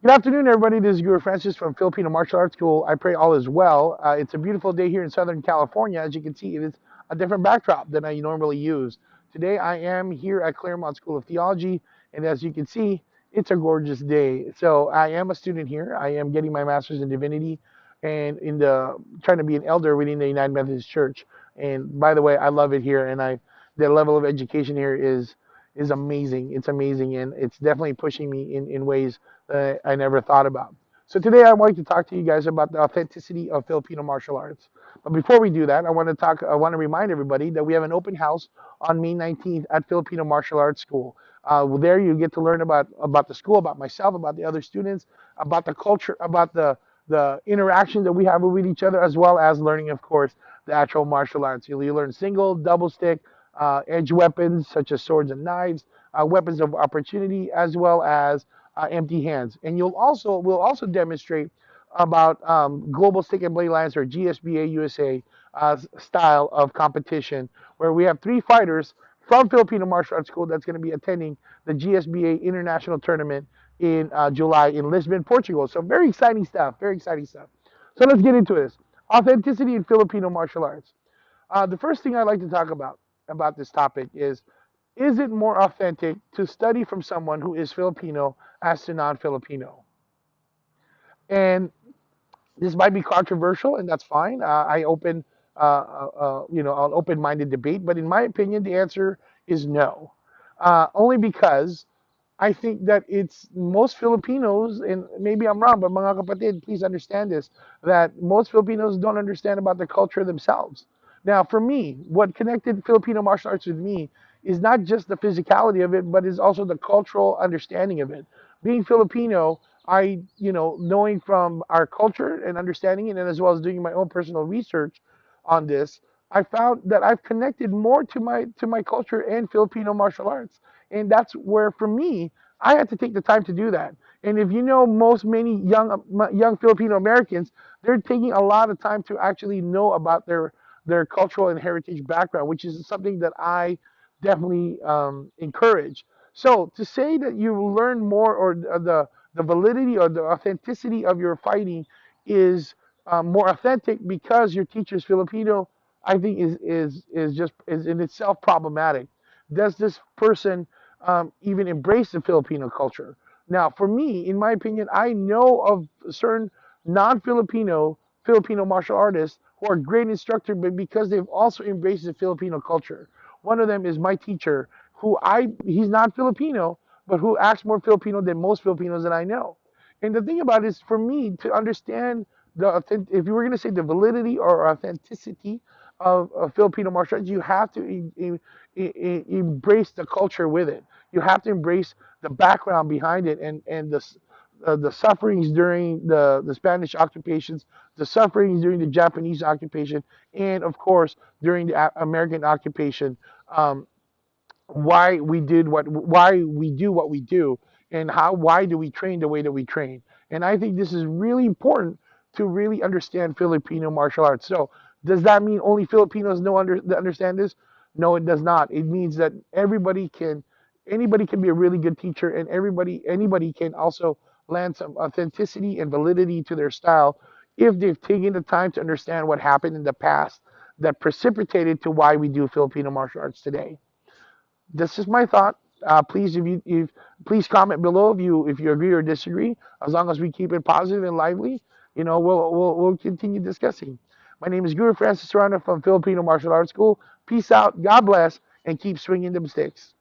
Good afternoon, everybody. This is Guro Francis from Filipino Martial Arts School. I pray all is well. It's a beautiful day here in Southern California. As you can see, it is a different backdrop than I normally use. Today, I am here at Claremont School of Theology, and as you can see, it's a gorgeous day. So, I am a student here. I am getting my master's in divinity, and in the trying to be an elder within the United Methodist Church. And by the way, I love it here, and the level of education here is amazing. It's amazing, and it's definitely pushing me in ways I never thought about. So today I want to talk to you guys about the authenticity of Filipino martial arts. But before we do that, I want to remind everybody that we have an open house on May 19th at Filipino Martial Arts School. There you get to learn about the school, about myself, about the other students, about the culture, about the interaction that we have with each other, as well as learning, of course, the actual martial arts. You learn single, double stick, edge weapons such as swords and knives, weapons of opportunity, as well as empty hands. And we'll also demonstrate about global stick and blade lines or GSBA USA style of competition, where we have three fighters from Filipino Martial Arts School that's going to be attending the GSBA International Tournament in July in Lisbon, Portugal. So very exciting stuff. Very exciting stuff. So let's get into this. Authenticity in Filipino martial arts. The first thing I'd like to talk about this topic is it more authentic to study from someone who is Filipino as to non-Filipino? And this might be controversial, and that's fine. I open, an open-minded debate, but in my opinion, the answer is no. Only because I think that it's most Filipinos, and maybe I'm wrong, but mga kapatid, please understand this, that most Filipinos don't understand about their culture themselves. Now, for me, what connected Filipino martial arts with me is not just the physicality of it, but is also the cultural understanding of it. Being Filipino, knowing from our culture and understanding it, and as well as doing my own personal research on this, I found that I've connected more to my culture and Filipino martial arts, and that's where, for me, I had to take the time to do that. And if you know, many young Filipino Americans, they're taking a lot of time to actually know about their cultural and heritage background, which is something that I definitely encourage. So to say that you learn more, or the validity or the authenticity of your fighting is more authentic because your teacher is Filipino, I think is in itself problematic. Does this person even embrace the Filipino culture? Now, for me, in my opinion, I know of certain non-Filipino Filipino martial artists who are great instructors, but because they've also embraced the Filipino culture. One of them is my teacher, he's not Filipino, but who acts more Filipino than most Filipinos that I know. And the thing about it is, for me to understand if you were going to say the validity or authenticity of Filipino martial arts, you have to embrace the culture with it. You have to embrace the background behind it, and the sufferings during the Spanish occupations, the sufferings during the Japanese occupation, and of course during the American occupation. Um, why we do what we do, and why do we train the way that we train. And I think this is really important to really understand Filipino martial arts. So does that mean only Filipinos understand this? No, it does not. It means that anybody can be a really good teacher, and anybody can also lend some authenticity and validity to their style if they've taken the time to understand what happened in the past that precipitated to why we do Filipino martial arts today. This is my thought. Please, please comment below if you agree or disagree. As long as we keep it positive and lively, we'll continue discussing. My name is Guro Francis from Filipino Martial Arts School. Peace out. God bless, and keep swinging them sticks.